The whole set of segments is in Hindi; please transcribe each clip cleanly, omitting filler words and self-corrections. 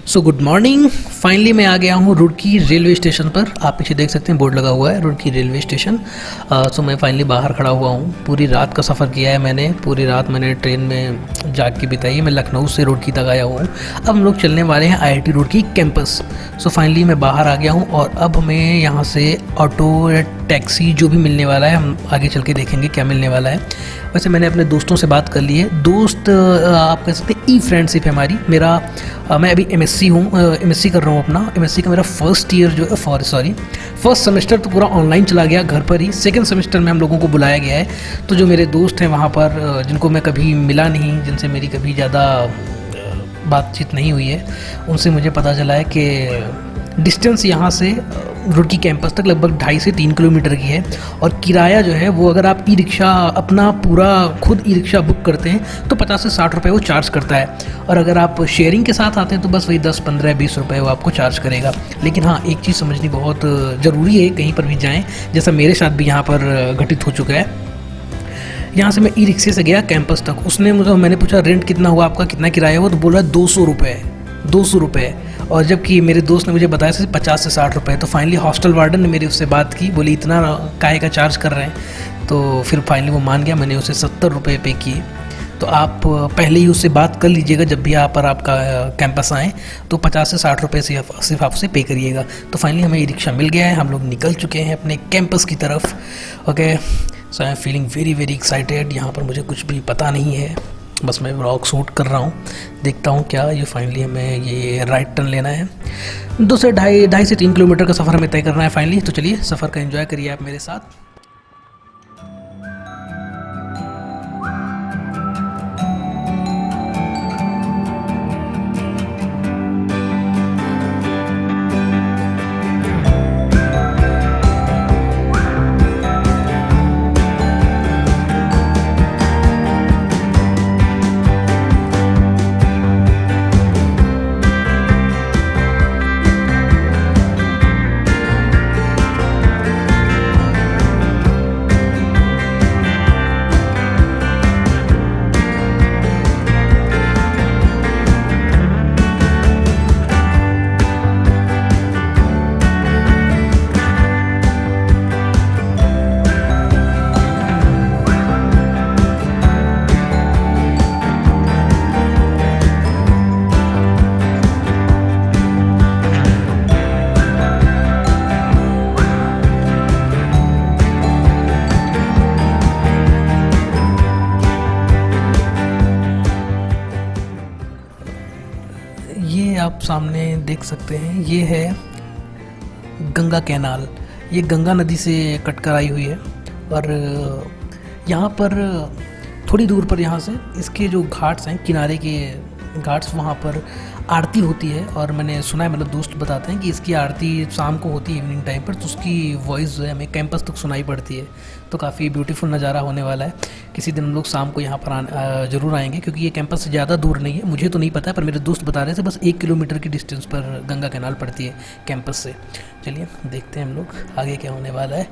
So good morning. फाइनली मैं आ गया हूँ रुड़की रेलवे स्टेशन पर। आप पीछे देख सकते हैं बोर्ड लगा हुआ है रुड़की रेलवे स्टेशन। सो मैं फाइनली बाहर खड़ा हुआ हूँ। पूरी रात का सफ़र किया है मैंने, पूरी रात मैंने ट्रेन में जाग के बिताई। मैं लखनऊ से रुड़की तक आया हूँ। अब हम लोग चलने वाले हैं IIT Roorkee campus. So finally मैं बाहर आ गया हूँ और अब हमें यहाँ से ऑटो या टैक्सी जो भी मिलने वाला है हम आगे चल के देखेंगे क्या मिलने वाला है। वैसे मैंने अपने दोस्तों से बात कर ली है। दोस्त आप कह सकते हैं ई फ्रेंडशिप है हमारी। मैं अभी MSc हूँ, MSc कर रहा हूँ अपना। MSc का मेरा फर्स्ट ईयर जो है फर्स्ट सेमेस्टर तो पूरा ऑनलाइन चला गया घर पर ही। सेकंड सेमेस्टर में हम लोगों को बुलाया गया है। तो जो मेरे दोस्त हैं वहाँ पर जिनको मैं कभी मिला नहीं, जिनसे मेरी कभी ज़्यादा बातचीत नहीं हुई है, उनसे मुझे पता चला है कि डिस्टेंस यहाँ से रुड़की कैंपस तक लगभग 2.5 से 3 किलोमीटर की है। और किराया जो है वो अगर आप ई रिक्शा अपना पूरा खुद ई रिक्शा बुक करते हैं तो 50 से 60 रुपये वो चार्ज करता है। और अगर आप शेयरिंग के साथ आते हैं तो बस वही 10, 15, 20 रुपये वो आपको चार्ज करेगा। लेकिन हाँ, एक चीज़ समझनी बहुत ज़रूरी है कहीं पर भी जाएँ, जैसा मेरे साथ भी यहाँ पर घटित हो चुका है। यहाँ से मैं ई रिक्शे से गया कैंपस तक। मैंने पूछा रेंट कितना हुआ आपका, कितना किराया हुआ, तो बोला 200 रुपये, 200 रुपये। और जबकि मेरे दोस्त ने मुझे बताया था 50 से 60 रुपये। तो फाइनली हॉस्टल वार्डन ने मेरी उससे बात की, बोली इतना काहे का चार्ज कर रहे हैं। तो फिर फाइनली वो मान गया। मैंने उसे 70 रुपये पे किए। तो आप पहले ही उससे बात कर लीजिएगा, जब भी आप आपका कैंपस आएँ तो 50 से 60 रुपये से सिर्फ आप उसे पे करिएगा। तो फाइनली हमें ई रिक्शा मिल गया है, हम लोग निकल चुके हैं अपने कैंपस की तरफ। Okay, so I am feeling very very excited. यहाँ पर मुझे कुछ भी पता नहीं है, बस मैं व्लॉग शूट कर रहा हूँ। देखता हूँ क्या ये फाइनली हमें ये राइट टर्न लेना है। 2 से ढाई से 3 किलोमीटर का सफ़र हमें तय करना है फाइनली। तो चलिए सफ़र का एंजॉय करिए आप मेरे साथ। ये आप सामने देख सकते हैं, ये है गंगा कैनाल। ये गंगा नदी से कटकर आई हुई है। और यहाँ पर थोड़ी दूर पर यहाँ से इसके जो घाट्स हैं, किनारे के घाट्स, वहाँ पर आरती होती है। और मैंने सुना है, मतलब दोस्त बताते हैं कि इसकी आरती शाम को होती है इवनिंग टाइम पर। तो उसकी वॉइस जो है हमें कैंपस तक सुनाई पड़ती है। तो काफ़ी ब्यूटीफुल नज़ारा होने वाला है। किसी दिन हम लोग शाम को यहाँ पर ज़रूर आएंगे, क्योंकि ये कैंपस से ज़्यादा दूर नहीं है। मुझे तो नहीं पता है, पर मेरे दोस्त बता रहे थे बस 1 किलोमीटर की डिस्टेंस पर गंगा कैनाल पड़ती है कैंपस से। चलिए देखते हैं हम लोग आगे क्या होने वाला है।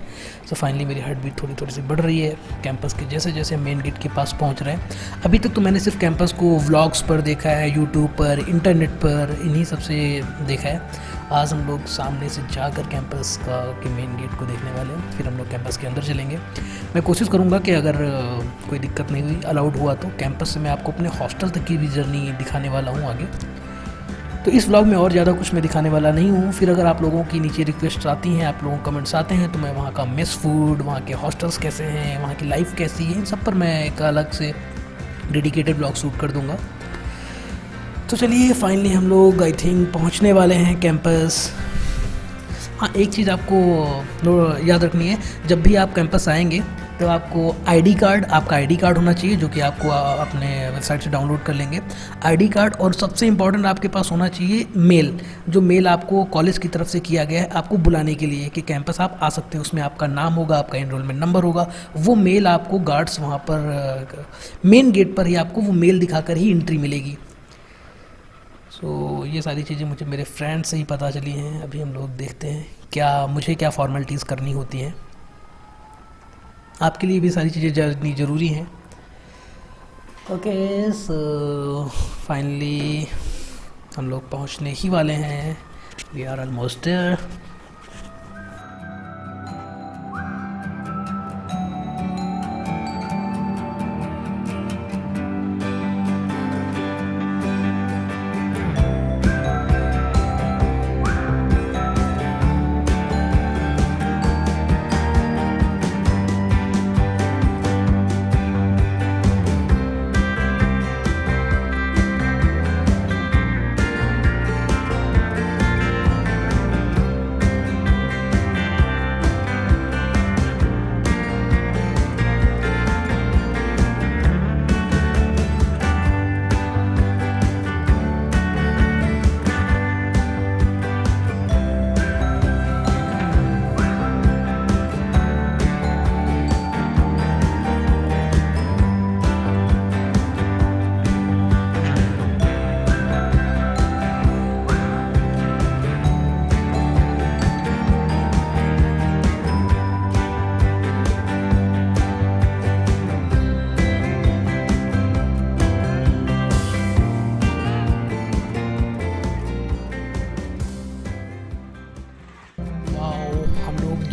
सो फाइनली मेरी हार्ट बीट थोड़ी थोड़ी सी बढ़ रही है कैंपस के जैसे जैसे मेन गेट के पास पहुँच रहे हैं। अभी तक तो मैंने सिर्फ कैंपस को व्लॉग्स पर देखा है, यूट्यूब पर, इंटरनेट पर, इन्हीं सबसे देखा है। आज हम लोग सामने से जाकर कैंपस का के मेन गेट को देखने वाले हैं। फिर हम लोग कैंपस के अंदर चलेंगे। मैं कोशिश करूंगा कि अगर कोई दिक्कत नहीं हुई, अलाउड हुआ, तो कैंपस से मैं आपको अपने हॉस्टल तक की भी जर्नी दिखाने वाला हूं आगे। तो इस व्लॉग में और ज़्यादा कुछ मैं दिखाने वाला नहीं हूँ। फिर अगर आप लोगों की नीचे रिक्वेस्ट आती हैं, आप लोगों के कमेंट्स आते हैं, तो मैं वहाँ का मेस फूड, वहाँ के हॉस्टल्स कैसे हैं, वहाँ की लाइफ कैसी है, इन सब पर मैं एक अलग से डेडिकेटेड व्लॉग शूट कर दूँगा। तो चलिए फाइनली हम लोग आई थिंक पहुंचने वाले हैं कैंपस। हाँ, एक चीज़ आपको याद रखनी है, जब भी आप कैंपस आएंगे तो आपको आपका आईडी कार्ड होना चाहिए, जो कि आपको अपने वेबसाइट से डाउनलोड कर लेंगे। आईडी कार्ड, और सबसे इम्पॉर्टेंट आपके पास होना चाहिए मेल, जो मेल आपको कॉलेज की तरफ से किया गया है आपको बुलाने के लिए कि कैंपस आप आ सकते हैं। उसमें आपका नाम होगा, आपका एनरोलमेंट नंबर होगा। वो मेल आपको गार्ड्स वहाँ पर मेन गेट पर ही आपको वो मेल दिखाकर ही एंट्री मिलेगी। ये सारी चीज़ें मुझे मेरे फ्रेंड से ही पता चली हैं। अभी हम लोग देखते हैं मुझे क्या फॉर्मेलिटीज़ करनी होती हैं। आपके लिए भी सारी चीज़ें जाननी ज़रूरी हैं। ओके, सो फाइनली हम लोग पहुंचने ही वाले हैं। We are almost there.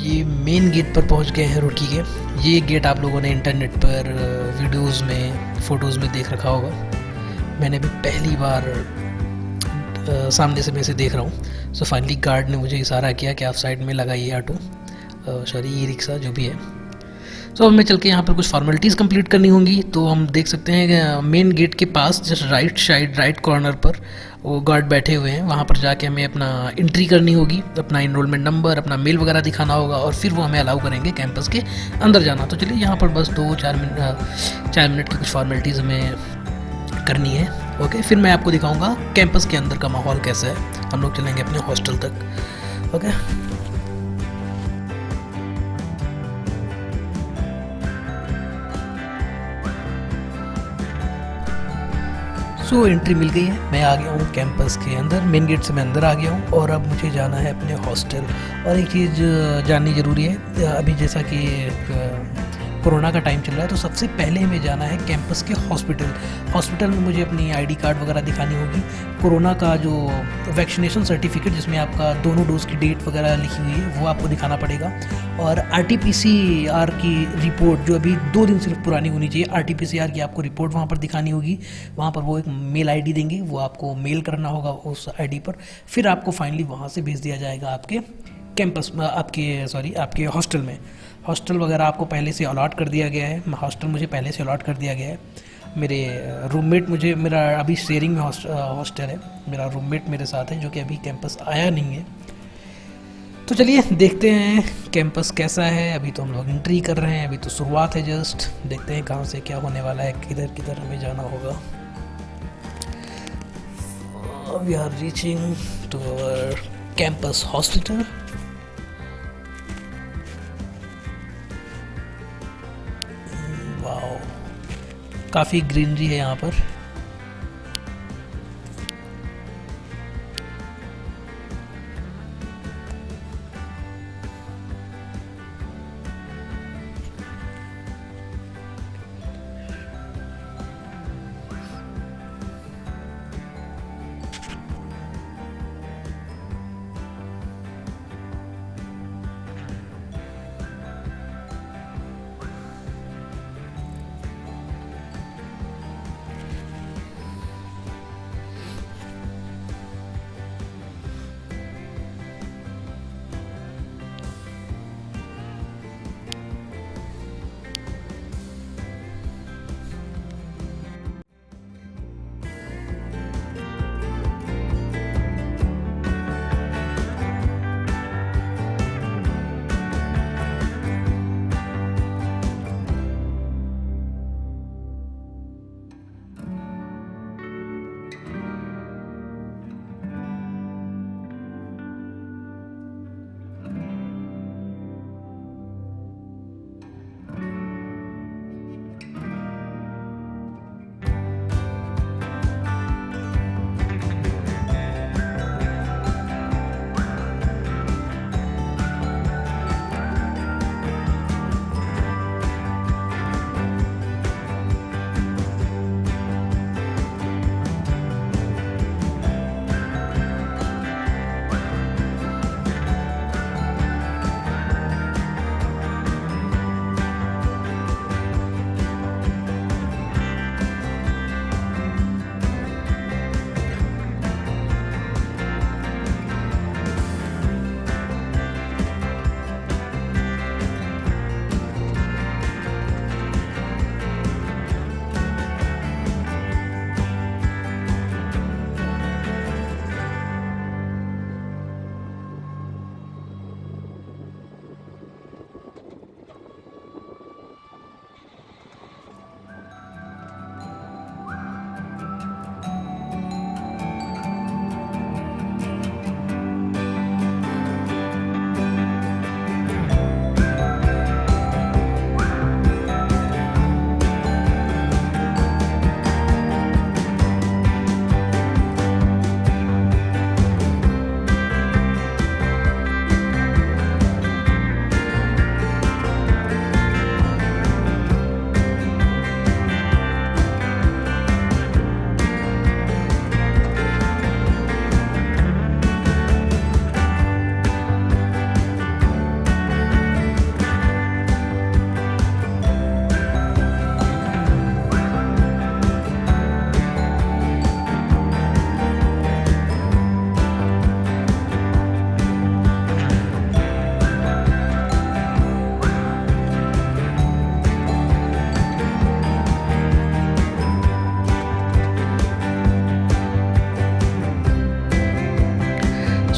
ये मेन गेट पर पहुंच गए हैं रुड़की के। ये गेट आप लोगों ने इंटरनेट पर वीडियोस में, फ़ोटोज़ में देख रखा होगा। मैंने भी पहली बार सामने से मैं इसे देख रहा हूँ। सो फाइनली गार्ड ने मुझे इशारा किया कि आप साइड में लगाइए ऑटो, सॉरी ई रिक्शा जो भी है। सो हमें चल के यहाँ पर कुछ फॉर्मेलिटीज़ कंप्लीट करनी होंगी। तो हम देख सकते हैं कि मेन गेट के पास just right side, right corner पर वो गार्ड बैठे हुए हैं। वहाँ पर जाके हमें अपना एंट्री करनी होगी, अपना इनरोलमेंट नंबर, अपना मेल वगैरह दिखाना होगा और फिर वो हमें अलाउ करेंगे कैंपस के अंदर जाना। तो चलिए यहाँ पर बस 4 मिनट की कुछ फॉर्मेलिटीज़ हमें करनी है। ओके, फिर मैं आपको दिखाऊँगा कैंपस के अंदर का माहौल कैसा है। हम लोग चलेंगे अपने हॉस्टल तक। ओके, सो एंट्री मिल गई है। मैं आ गया हूँ कैंपस के अंदर, मेन गेट से मैं अंदर आ गया हूँ और अब मुझे जाना है अपने हॉस्टल। और एक चीज़ जाननी ज़रूरी है, अभी जैसा कि कोरोना का टाइम चल रहा है तो सबसे पहले हमें जाना है कैंपस के हॉस्पिटल में मुझे अपनी आईडी कार्ड वगैरह दिखानी होगी। कोरोना का जो वैक्सीनेशन सर्टिफिकेट जिसमें आपका दोनों डोज की डेट वगैरह लिखी हुई है वो आपको दिखाना पड़ेगा। और RT-PCR की रिपोर्ट जो अभी 2 दिन सिर्फ पुरानी होनी चाहिए, RT-PCR की आपको रिपोर्ट वहाँ पर दिखानी होगी। वहाँ पर वो एक मेल ID देंगे, वो आपको मेल करना होगा उस ID पर। फिर आपको फाइनली वहाँ से भेज दिया जाएगा आपके कैंपस में, आपके हॉस्टल में। हॉस्टल वगैरह आपको पहले से अलॉट कर दिया गया है। हॉस्टल मुझे पहले से अलॉट कर दिया गया है। मेरे रूममेट मेरा अभी शेयरिंग में हॉस्टल है। मेरा रूममेट मेरे साथ है जो कि अभी कैंपस आया नहीं है। तो चलिए देखते हैं कैंपस कैसा है। अभी तो हम लोग एंट्री कर रहे हैं, अभी तो शुरुआत है जस्ट। देखते हैं कहाँ से क्या होने वाला है, किधर किधर हमें जाना होगा। We are reaching to our campus hospital. Wow, काफ़ी ग्रीनरी है यहाँ पर।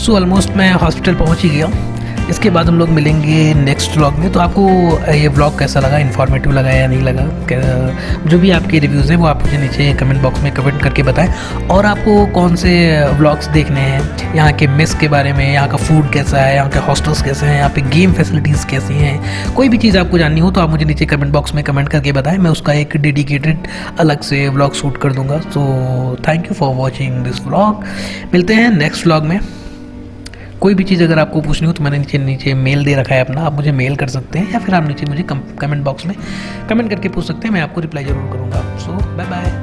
सो ऑलमोस्ट मैं हॉस्पिटल पहुंच ही गया। इसके बाद हम लोग मिलेंगे नेक्स्ट व्लॉग में। तो आपको ये व्लॉग कैसा लगा, इन्फॉर्मेटिव लगा या नहीं लगा, जो भी आपके रिव्यूज़ हैं वो आप मुझे नीचे कमेंट बॉक्स में कमेंट करके बताएं। और आपको कौन से व्लॉग्स देखने हैं, यहाँ के मेस के बारे में, यहाँ का फूड कैसा है, यहाँ के हॉस्टल्स कैसे हैं, यहाँ पे गेम फैसिलिटीज़ कैसी हैं, कोई भी चीज़ आपको जाननी हो तो आप मुझे नीचे कमेंट बॉक्स में कमेंट करके बताएं। मैं उसका एक डेडिकेटेड अलग से व्लॉग शूट कर दूँगा। So thank you for watching this vlog. मिलते हैं नेक्स्ट व्लॉग में। कोई भी चीज़ अगर आपको पूछनी हो तो मैंने नीचे मेल दे रखा है अपना, आप मुझे मेल कर सकते हैं या फिर आप नीचे मुझे कमेंट बॉक्स में कमेंट करके पूछ सकते हैं, मैं आपको रिप्लाई ज़रूर करूँगा। सो बाय बाय।